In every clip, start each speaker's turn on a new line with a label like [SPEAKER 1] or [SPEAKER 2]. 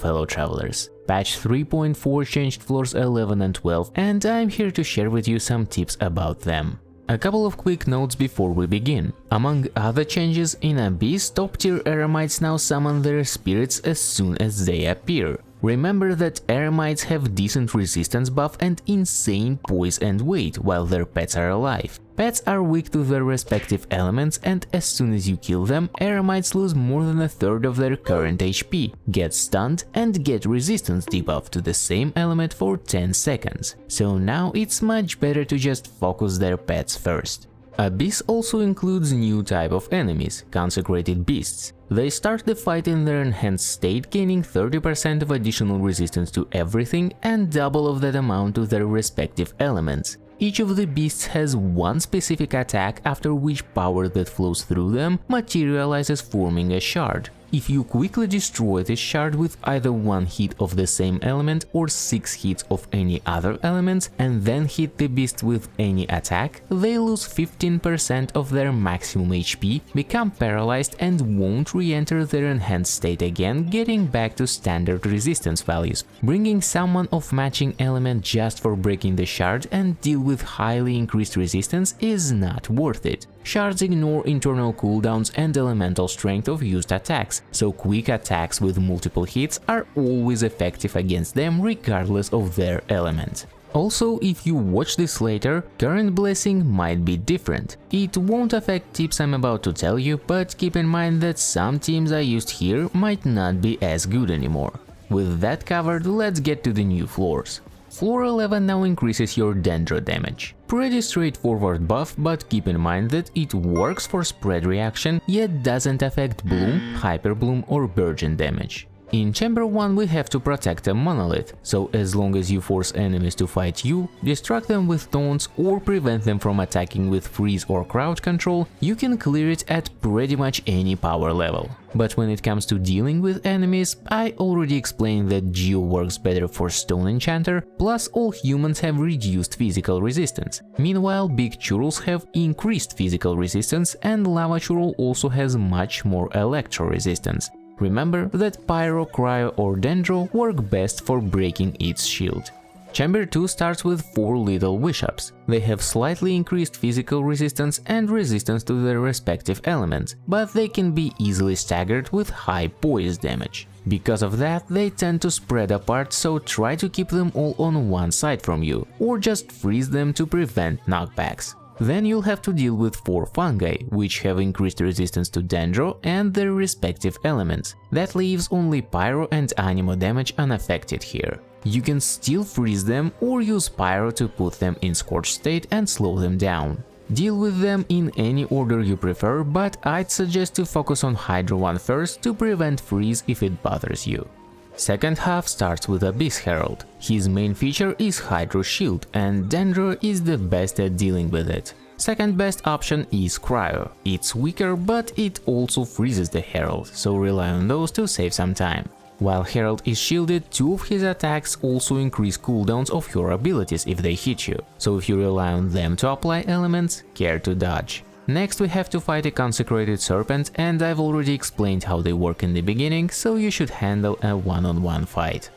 [SPEAKER 1] fellow travelers. Patch 3.4 changed floors 11 and 12, and I'm here to share with you some tips about them. A couple of quick notes before we begin. Among other changes, in Abyss, top-tier eremites now summon their spirits as soon as they appear. Remember that eremites have decent resistance buff and insane poise and weight while their pets are alive. Pets are weak to their respective elements, and as soon as you kill them, eremites lose more than a third of their current HP, get stunned, and get resistance debuff to the same element for 10 seconds. So now it's much better to just focus their pets first. Abyss also includes new type of enemies, consecrated beasts. They start the fight in their enhanced state, gaining 30% of additional resistance to everything and double of that amount to their respective elements. Each of the beasts has one specific attack, after which power that flows through them materializes, forming a shard. If you quickly destroy this shard with either one hit of the same element or 6 hits of any other elements and then hit the beast with any attack, they lose 15% of their maximum HP, become paralyzed and won't re-enter their enhanced state again, getting back to standard resistance values. Bringing someone of matching element just for breaking the shard and deal with highly increased resistance is not worth it. Shards ignore internal cooldowns and elemental strength of used attacks, so quick attacks with multiple hits are always effective against them regardless of their element. Also, if you watch this later, current blessing might be different. It won't affect tips I'm about to tell you, but keep in mind that some teams I used here might not be as good anymore. With that covered, let's get to the new floors. Floor 11 now increases your Dendro damage. Pretty straightforward buff, but keep in mind that it works for spread reaction, yet doesn't affect Bloom, Hyper Bloom or Burgeon damage. In Chamber 1 we have to protect a monolith, so as long as you force enemies to fight you, distract them with taunts or prevent them from attacking with freeze or crowd control, you can clear it at pretty much any power level. But when it comes to dealing with enemies, I already explained that Geo works better for Stone Enchanter, plus all humans have reduced physical resistance. Meanwhile, Big Churls have increased physical resistance and Lava Churl also has much more electro resistance. Remember that Pyro, Cryo or Dendro work best for breaking its shield. Chamber 2 starts with 4 little wish-ups. They have slightly increased physical resistance and resistance to their respective elements, but they can be easily staggered with high poise damage. Because of that, they tend to spread apart, so try to keep them all on one side from you, or just freeze them to prevent knockbacks. Then you'll have to deal with 4 fungi, which have increased resistance to Dendro and their respective elements. That leaves only Pyro and Anemo damage unaffected here. You can still freeze them or use Pyro to put them in scorched state and slow them down. Deal with them in any order you prefer, but I'd suggest to focus on Hydro 1 first to prevent freeze if it bothers you. Second half starts with Abyss Herald. His main feature is Hydro Shield, and Dendro is the best at dealing with it. Second best option is Cryo. It's weaker, but it also freezes the Herald, so rely on those to save some time. While Herald is shielded, 2 of his attacks also increase cooldowns of your abilities if they hit you, so if you rely on them to apply elements, care to dodge. Next we have to fight a consecrated serpent, and I've already explained how they work in the beginning, so you should handle a one-on-one fight.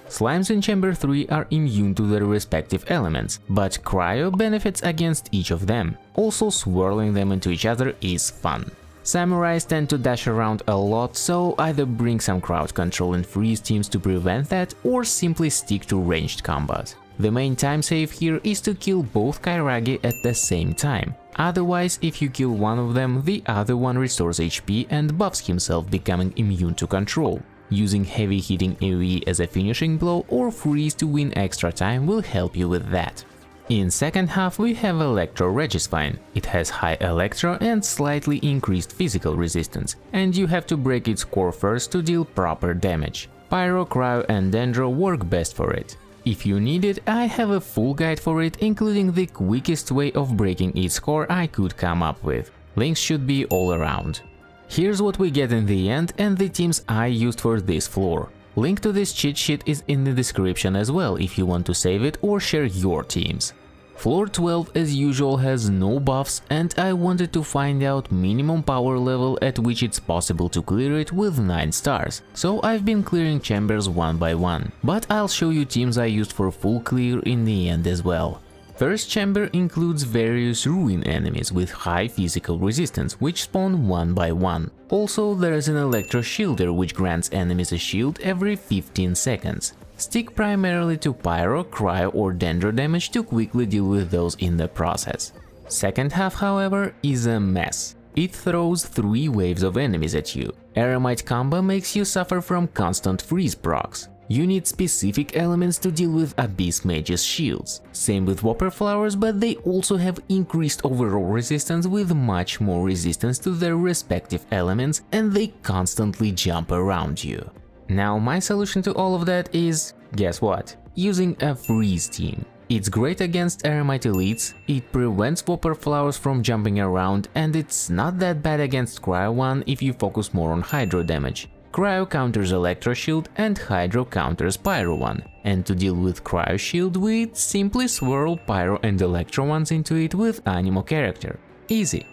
[SPEAKER 1] Slimes in Chamber 3 are immune to their respective elements, but Cryo benefits against each of them. Also, swirling them into each other is fun. Samurais tend to dash around a lot, so either bring some crowd control and freeze teams to prevent that, or simply stick to ranged combat. The main time save here is to kill both Kairagi at the same time. Otherwise, if you kill one of them, the other one restores HP and buffs himself, becoming immune to control. Using heavy hitting AoE as a finishing blow or freeze to win extra time will help you with that. In second half we have Electro Regisvine. It has high Electro and slightly increased physical resistance, and you have to break its core first to deal proper damage. Pyro, Cryo and Dendro work best for it. If you need it, I have a full guide for it, including the quickest way of breaking its core I could come up with. Links should be all around. Here's what we get in the end and the teams I used for this floor. Link to this cheat sheet is in the description as well if you want to save it or share your teams. Floor 12 as usual has no buffs, and I wanted to find out minimum power level at which it's possible to clear it with 9 stars, so I've been clearing chambers one by one, but I'll show you teams I used for full clear in the end as well. First chamber includes various ruin enemies with high physical resistance, which spawn one by one. Also, there is an electro shielder which grants enemies a shield every 15 seconds. Stick primarily to pyro, cryo or dendro damage to quickly deal with those in the process. Second half, however, is a mess. It throws 3 waves of enemies at you. Eremite combo makes you suffer from constant freeze procs. You need specific elements to deal with Abyss Mage's shields. Same with Whopper Flowers, but they also have increased overall resistance with much more resistance to their respective elements, and they constantly jump around you. Now my solution to all of that is, guess what? Using a freeze team. It's great against Eremite elites, it prevents Whopper Flowers from jumping around, and it's not that bad against Cryo 1 if you focus more on Hydro damage. Cryo counters Electro Shield and Hydro counters Pyro 1, and to deal with Cryo Shield we simply swirl Pyro and Electro ones into it with Animo character. Easy.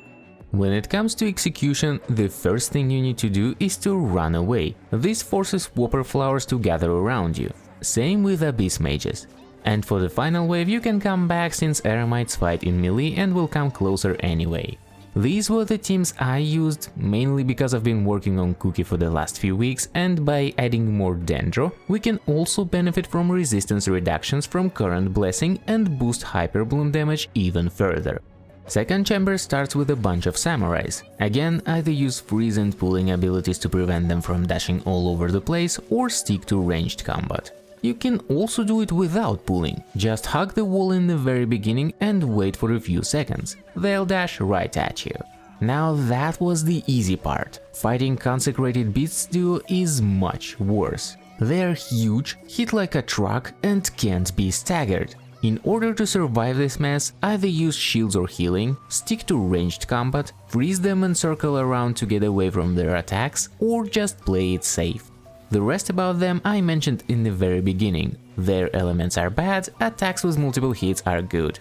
[SPEAKER 1] When it comes to execution, the first thing you need to do is to run away. This forces Whopper Flowers to gather around you. Same with Abyss Mages. And for the final wave you can come back since Eremites fight in melee and will come closer anyway. These were the teams I used, mainly because I've been working on Cookie for the last few weeks, and by adding more Dendro, we can also benefit from resistance reductions from current blessing and boost Hyper Bloom damage even further. Second chamber starts with a bunch of samurais. Again, either use freeze and pulling abilities to prevent them from dashing all over the place, or stick to ranged combat. You can also do it without pulling, just hug the wall in the very beginning and wait for a few seconds. They'll dash right at you. Now that was the easy part. Fighting Consecrated Beasts duo is much worse. They're huge, hit like a truck, and can't be staggered. In order to survive this mess, either use shields or healing, stick to ranged combat, freeze them and circle around to get away from their attacks, or just play it safe. The rest about them I mentioned in the very beginning. Their elements are bad, attacks with multiple hits are good.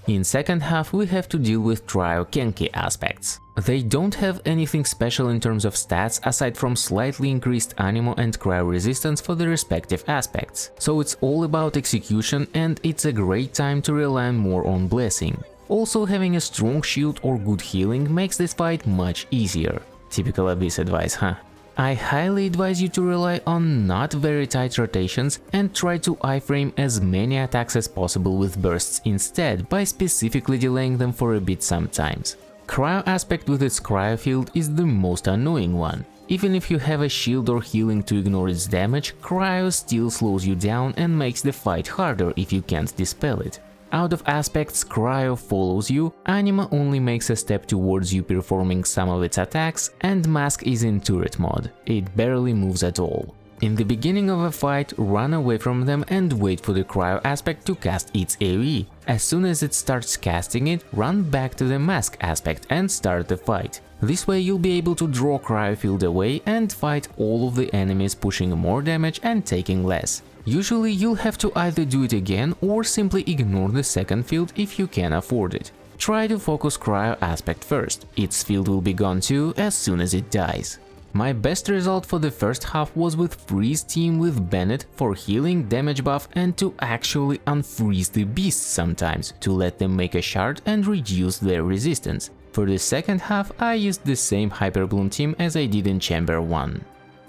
[SPEAKER 1] In second half we have to deal with Trio Kenki aspects. They don't have anything special in terms of stats aside from slightly increased Animo and Cryo resistance for the respective aspects, so it's all about execution and it's a great time to rely more on blessing. Also, having a strong shield or good healing makes this fight much easier. Typical Abyss advice, huh? I highly advise you to rely on not very tight rotations and try to iframe as many attacks as possible with bursts instead by specifically delaying them for a bit sometimes. Cryo aspect with its cryo field is the most annoying one. Even if you have a shield or healing to ignore its damage, cryo still slows you down and makes the fight harder if you can't dispel it. Out of aspects, Cryo follows you, Anima only makes a step towards you performing some of its attacks, and Mask is in turret mode. It barely moves at all. In the beginning of a fight, run away from them and wait for the Cryo aspect to cast its AoE. As soon as it starts casting it, run back to the Mask aspect and start the fight. This way you'll be able to draw Cryo field away and fight all of the enemies pushing more damage and taking less. Usually you'll have to either do it again or simply ignore the second field if you can afford it. Try to focus Cryo aspect first, its field will be gone too as soon as it dies. My best result for the first half was with Freeze team with Bennett for healing, damage buff and to actually unfreeze the beasts sometimes to let them make a shard and reduce their resistance. For the second half I used the same Hyper Bloom team as I did in Chamber 1.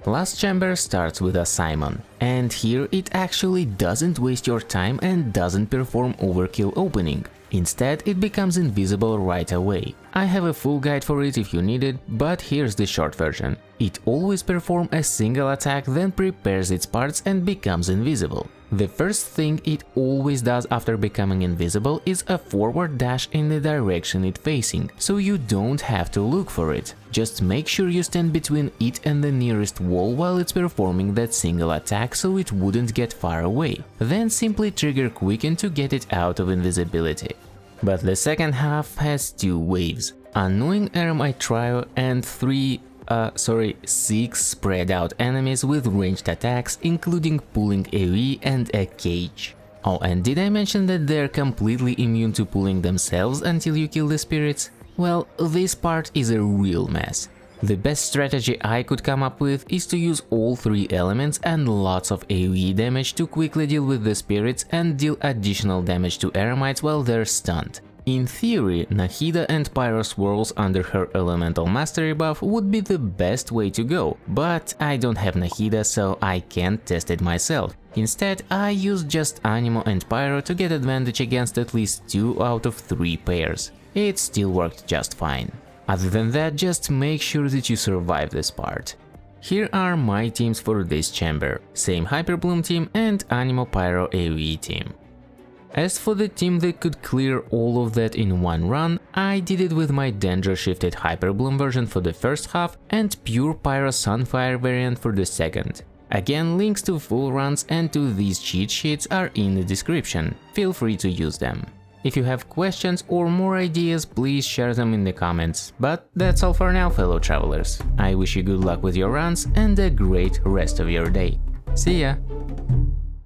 [SPEAKER 1] Last chamber starts with a Simon, and here it actually doesn't waste your time and doesn't perform overkill opening. Instead, it becomes invisible right away. I have a full guide for it if you need it, but here's the short version. It always performs a single attack, then prepares its parts and becomes invisible. The first thing it always does after becoming invisible is a forward dash in the direction it's facing, so you don't have to look for it. Just make sure you stand between it and the nearest wall while it's performing that single attack so it wouldn't get far away. Then simply trigger Quicken to get it out of invisibility. But the second half has 2 waves. Annoying Eremite Trio and 6 spread out enemies with ranged attacks, including pulling AoE and a cage. Oh, and did I mention that they're completely immune to pulling themselves until you kill the spirits? Well, this part is a real mess. The best strategy I could come up with is to use all 3 elements and lots of AoE damage to quickly deal with the spirits and deal additional damage to Eremites while they're stunned. In theory, Nahida and Pyro Swirls under her Elemental Mastery buff would be the best way to go, but I don't have Nahida, so I can't test it myself. Instead, I used just Anemo and Pyro to get advantage against at least 2 out of 3 pairs. It still worked just fine. Other than that, just make sure that you survive this part. Here are my teams for this chamber, same Hyperbloom team and Anemo Pyro AoE team. As for the team that could clear all of that in one run, I did it with my Danger Shifted Hyperbloom version for the first half and Pure Pyro Sunfire variant for the second. Again, links to full runs and to these cheat sheets are in the description, feel free to use them. If you have questions or more ideas, please share them in the comments. But that's all for now, fellow travelers. I wish you good luck with your runs and a great rest of your day. See ya!